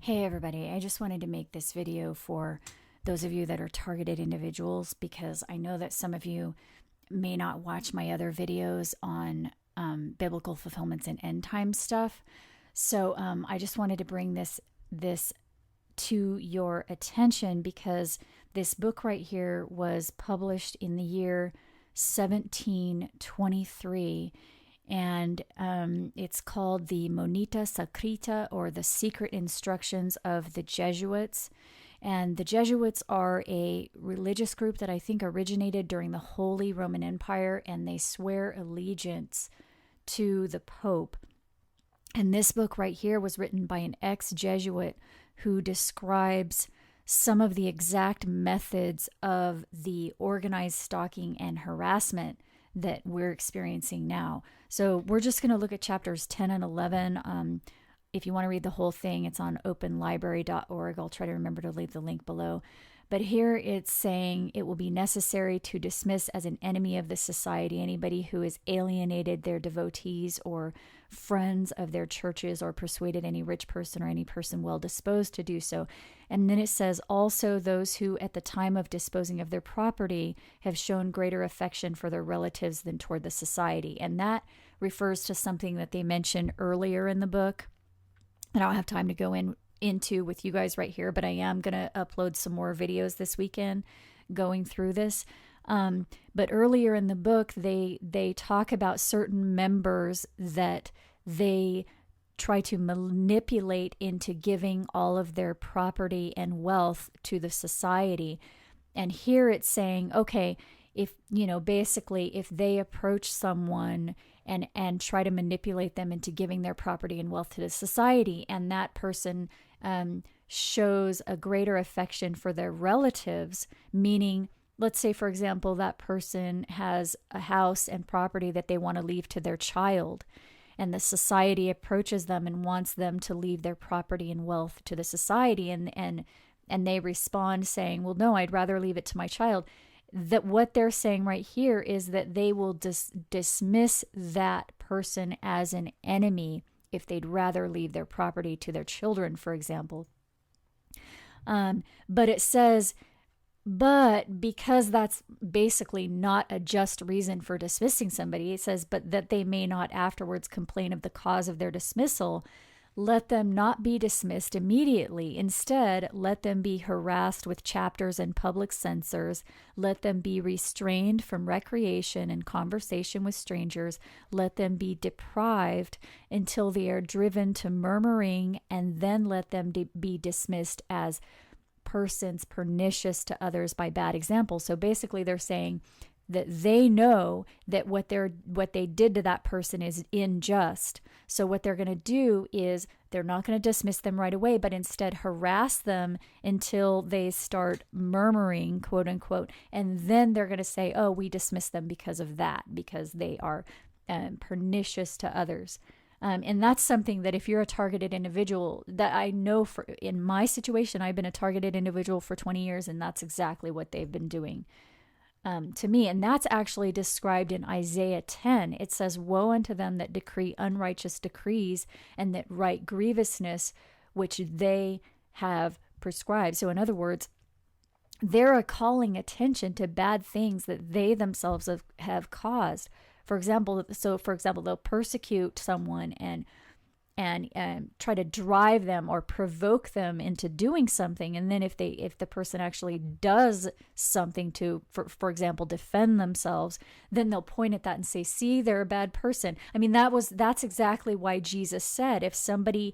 Hey everybody, I just wanted to make this video for those of you that are targeted individuals because I know that some of you may not watch my other videos on biblical fulfillments and end time stuff. So I just wanted to bring this to your attention because this book right here was published in the year 1723, and it's called the Monita Secreta, or the Secret Instructions of the Jesuits. And the Jesuits are a religious group that I think originated during the Holy Roman Empire, and they swear allegiance to the Pope. And this book right here was written by an ex-Jesuit who describes some of the exact methods of the organized stalking and harassment that we're experiencing now. So we're just going to look at chapters 10 and 11. If you want to read the whole thing, it's on openlibrary.org. I'll try to remember to leave the link below. But here it's saying it will be necessary to dismiss as an enemy of the society anybody who has alienated their devotees or friends of their churches, or persuaded any rich person or any person well disposed to do so. And then it says also those who at the time of disposing of their property have shown greater affection for their relatives than toward the society. And that refers to something that they mentioned earlier in the book. I don't have time to go into with you guys right here, but I am going to upload some more videos this weekend going through this. But earlier in the book, they talk about certain members that they try to manipulate into giving all of their property and wealth to the society. And here it's saying, okay, if, basically if they approach someone and try to manipulate them into giving their property and wealth to the society, and that person shows a greater affection for their relatives, meaning, let's say, for example, that person has a house and property that they want to leave to their child, and the society approaches them and wants them to leave their property and wealth to the society, and they respond saying, well, no, I'd rather leave it to my child. That what they're saying right here is that they will dismiss that person as an enemy if they'd rather leave their property to their children, for example. But it says, but because that's basically not a just reason for dismissing somebody, it says, but that they may not afterwards complain of the cause of their dismissal, let them not be dismissed immediately. Instead, let them be harassed with chapters and public censors. Let them be restrained from recreation and conversation with strangers. Let them be deprived until they are driven to murmuring, and then let them be dismissed as persons pernicious to others by bad example. So basically they're saying that they know that what they did to that person is unjust. So what they're going to do is they're not going to dismiss them right away, but instead harass them until they start murmuring, quote unquote, and then they're going to say, oh, we dismiss them because of that, because they are pernicious to others. And that's something that if you're a targeted individual, that I know in my situation, I've been a targeted individual for 20 years, and that's exactly what they've been doing to me. And that's actually described in Isaiah 10. It says, woe unto them that decree unrighteous decrees and that write grievousness which they have prescribed. So in other words, they're calling attention to bad things that they themselves have caused. For example, they'll persecute someone and try to drive them or provoke them into doing something. And then if the person actually does something to, for example, defend themselves, then they'll point at that and say, see, they're a bad person. I mean, that's exactly why Jesus said, if somebody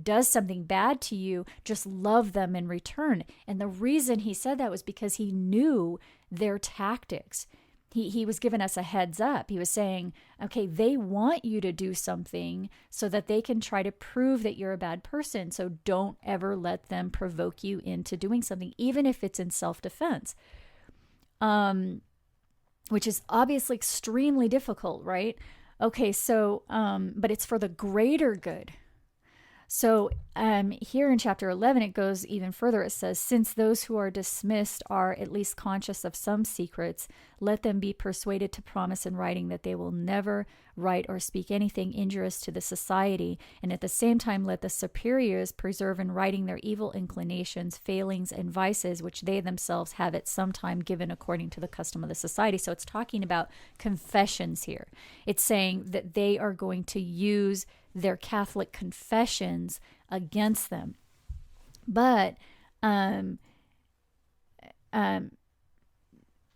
does something bad to you, just love them in return. And the reason he said that was because he knew their tactics. He was giving us a heads up. He was saying, okay, they want you to do something so that they can try to prove that you're a bad person. So don't ever let them provoke you into doing something, even if it's in self-defense, which is obviously extremely difficult, right? Okay, so, but it's for the greater good. So here in chapter 11, it goes even further. It says, since those who are dismissed are at least conscious of some secrets, let them be persuaded to promise in writing that they will never write or speak anything injurious to the society, and at the same time let the superiors preserve in writing their evil inclinations, failings, and vices, which they themselves have at some time given according to the custom of the society. So it's talking about confessions here. It's saying that they are going to use their Catholic confessions against them. But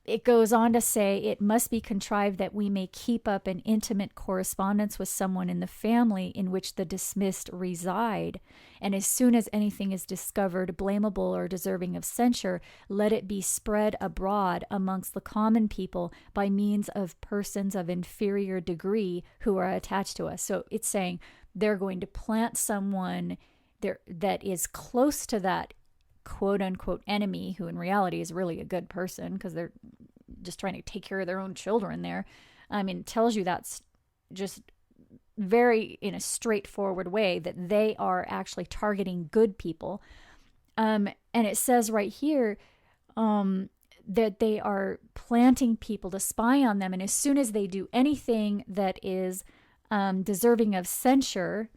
it goes on to say, it must be contrived that we may keep up an intimate correspondence with someone in the family in which the dismissed reside. And as soon as anything is discovered blamable or deserving of censure, let it be spread abroad amongst the common people by means of persons of inferior degree who are attached to us. So it's saying they're going to plant someone there that is close to that quote unquote enemy, who in reality is really a good person because they're just trying to take care of their own children there. I mean, it tells you that's just very in a straightforward way that they are actually targeting good people. And it says right here that they are planting people to spy on them. And as soon as they do anything that is deserving of censure,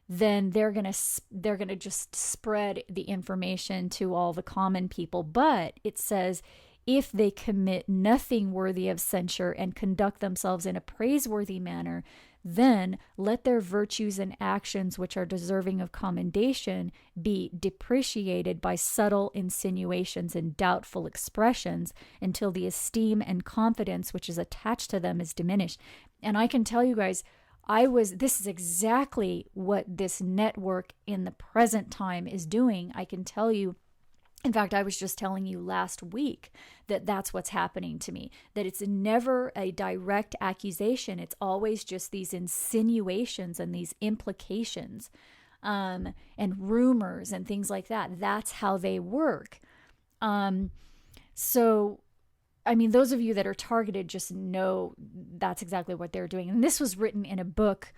then they're gonna just spread the information to all the common people. But it says, if they commit nothing worthy of censure and conduct themselves in a praiseworthy manner, then let their virtues and actions which are deserving of commendation be depreciated by subtle insinuations and doubtful expressions until the esteem and confidence which is attached to them is diminished. And I can tell you guys, this is exactly what this network in the present time is doing. I can tell you, in fact, I was just telling you last week that that's what's happening to me, that it's never a direct accusation. It's always just these insinuations and these implications and rumors and things like that. That's how they work. So I mean, those of you that are targeted just know that's exactly what they're doing. And this was written in a book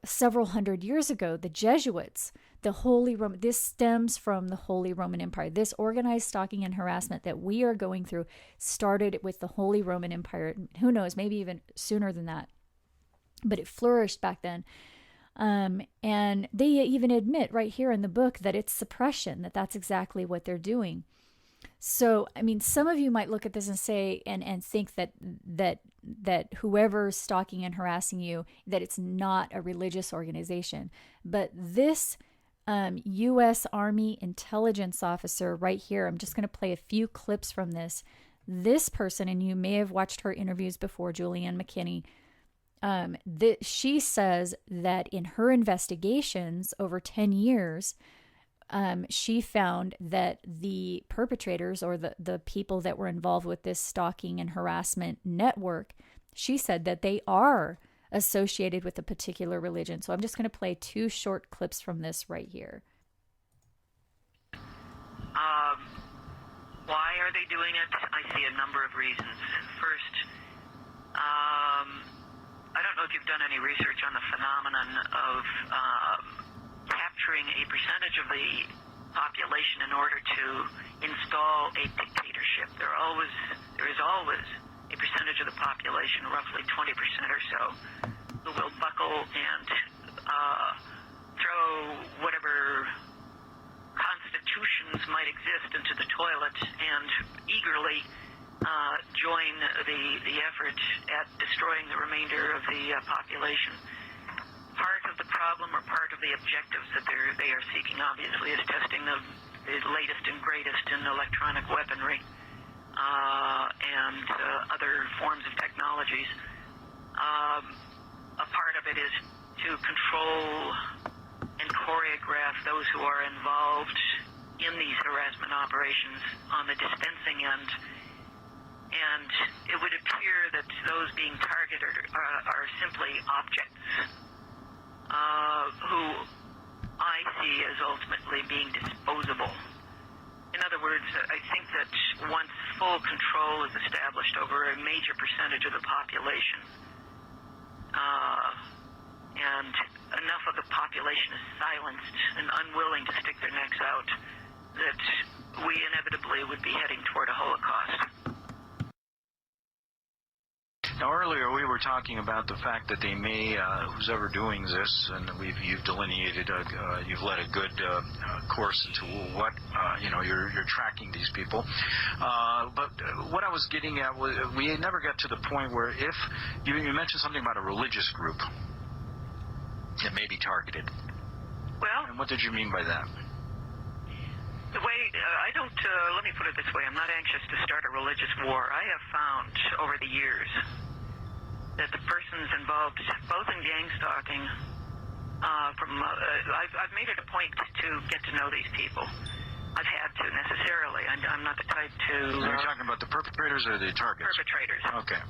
several hundred years ago, the Jesuits, the Holy Roman. This stems from the Holy Roman Empire. This organized stalking and harassment that we are going through started with the Holy Roman Empire. Who knows, maybe even sooner than that. But it flourished back then. And they even admit right here in the book that it's suppression, that's exactly what they're doing. So, I mean, some of you might look at this and say, and think that whoever's stalking and harassing you, that it's not a religious organization. But this U.S. Army intelligence officer right here, I'm just going to play a few clips from this. This person, and you may have watched her interviews before, Julianne McKinney, she says that in her investigations over 10 years, she found that the perpetrators, or the people that were involved with this stalking and harassment network, she said that they are associated with a particular religion. So I'm just going to play 2 short clips from this right here. Why are they doing it? I see a number of reasons. First, I don't know if you've done any research on the phenomenon of capturing a percentage of the population in order to install a dictatorship. There is always a percentage of the population, roughly 20% or so, who will buckle and throw whatever constitutions might exist into the toilet and eagerly join the effort at destroying the remainder of the population. Part of the problem, or part of the objectives that they are seeking, obviously, is testing the latest and greatest in electronic weaponry and other forms of technologies. A part of it is to control and choreograph those who are involved in these harassment operations on the dispensing end. And it would appear that those being targeted are simply objects who I see as ultimately being disposable. In other words, I think that once full control is established over a major percentage of the population, and enough of the population is silenced and unwilling to stick their necks out that we inevitably would be heading toward a Holocaust. Now, earlier we were talking about the fact that they may, who's ever doing this, and you've delineated, you've led a good course into what, you're tracking these people. But what I was getting at was we never got to the point where if you mentioned something about a religious group that may be targeted. Well, and what did you mean by that? The way, I don't, let me put it this way, I'm not anxious to start a religious war. I have found over the years that the persons involved, both in gang stalking, I've made it a point to get to know these people. I've had to necessarily. I'm not the type to... You're talking about the perpetrators or the targets? Perpetrators. Okay.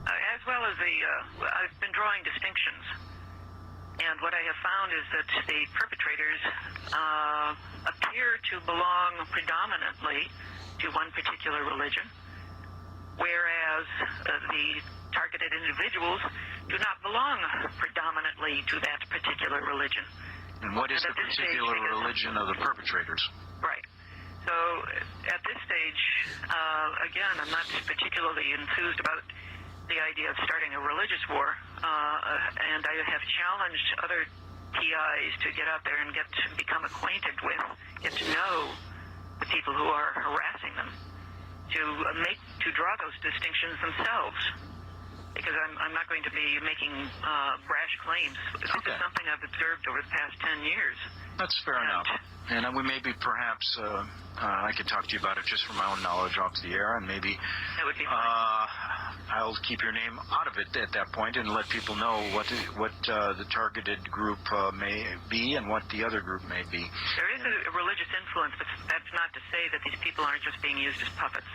As well as I've been drawing distinctions. And what I have found is that the perpetrators appear to belong predominantly to one particular religion, whereas the targeted individuals do not belong predominantly to that particular religion. And what is the particular religion of the perpetrators? Right. So at this stage, again, I'm not particularly enthused about the idea of starting a religious war, and I have challenged other TIs to get out there and become acquainted with, get to know the people who are harassing them, to draw those distinctions themselves. Because I'm not going to be making brash claims. This is something I've observed over the past 10 years. That's fair enough. And we maybe perhaps I could talk to you about it just from my own knowledge off the air, and maybe that would be fine. I'll keep your name out of it at that point and let people know what the targeted group may be and what the other group may be. There is a religious influence, but that's not to say that these people aren't just being used as puppets.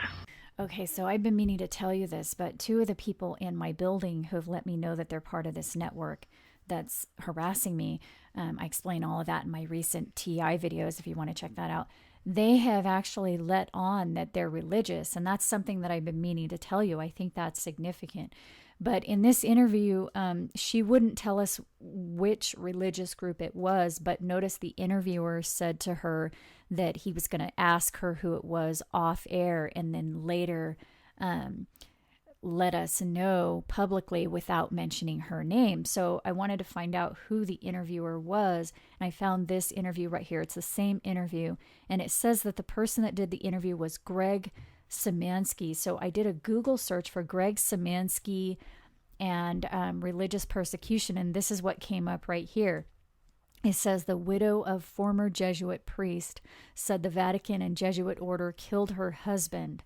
Okay, so I've been meaning to tell you this, but two of the people in my building who have let me know that they're part of this network that's harassing me, I explain all of that in my recent TI videos if you want to check that out. They have actually let on that they're religious, and that's something that I've been meaning to tell you. I think that's significant. But in this interview, she wouldn't tell us which religious group it was, but notice the interviewer said to her that he was going to ask her who it was off air and then later let us know publicly without mentioning her name. So I wanted to find out who the interviewer was, and I found this interview right here. It's the same interview, and it says that the person that did the interview was Greg Szymanski. So I did a Google search for Greg Szymanski and religious persecution, and this is what came up right here. It says the widow of former Jesuit priest said the Vatican and Jesuit order killed her husband.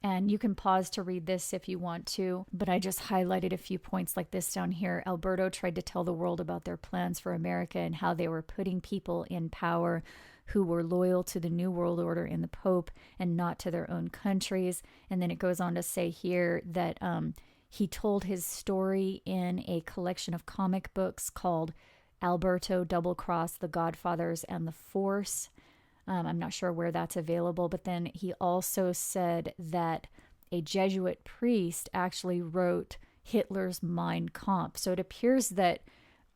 And you can pause to read this if you want to, but I just highlighted a few points like this down here. Alberto tried to tell the world about their plans for America and how they were putting people in power who were loyal to the New World Order and the Pope and not to their own countries. And then it goes on to say here that he told his story in a collection of comic books called Alberto Double Cross, The Godfathers, and The Force. I'm not sure where that's available, but then he also said that a Jesuit priest actually wrote Hitler's Mein Kampf. So it appears that,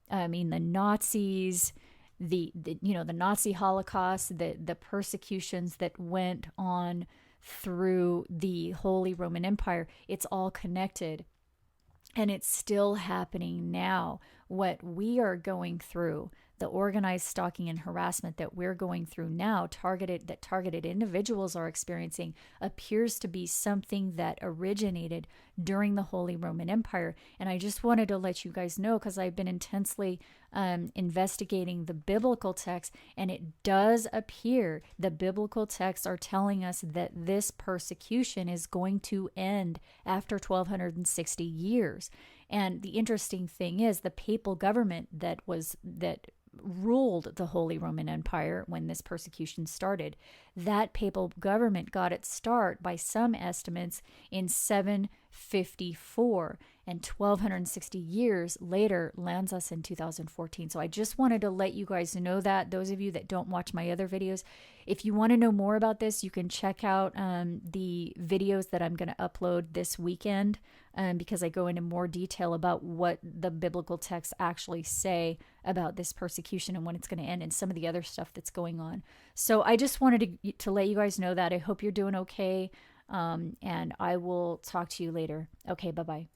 the Nazis, the Nazi Holocaust, the persecutions that went on through the Holy Roman Empire, it's all connected. And it's still happening now. What we are going through, the organized stalking and harassment that we're going through now, targeted individuals are experiencing, appears to be something that originated during the Holy Roman Empire. And I just wanted to let you guys know, because I've been intensely investigating the biblical text, and it does appear the biblical texts are telling us that this persecution is going to end after 1260 years. And the interesting thing is the papal government that ruled the Holy Roman Empire when this persecution started, that papal government got its start by some estimates in 754. and 1260 years later lands us in 2014. So I just wanted to let you guys know that. Those of you that don't watch my other videos, if you want to know more about this, you can check out the videos that I'm going to upload this weekend, because I go into more detail about what the biblical texts actually say about this persecution and when it's going to end and some of the other stuff that's going on. So I just wanted to let you guys know that. I hope you're doing okay, and I will talk to you later. Okay, bye-bye.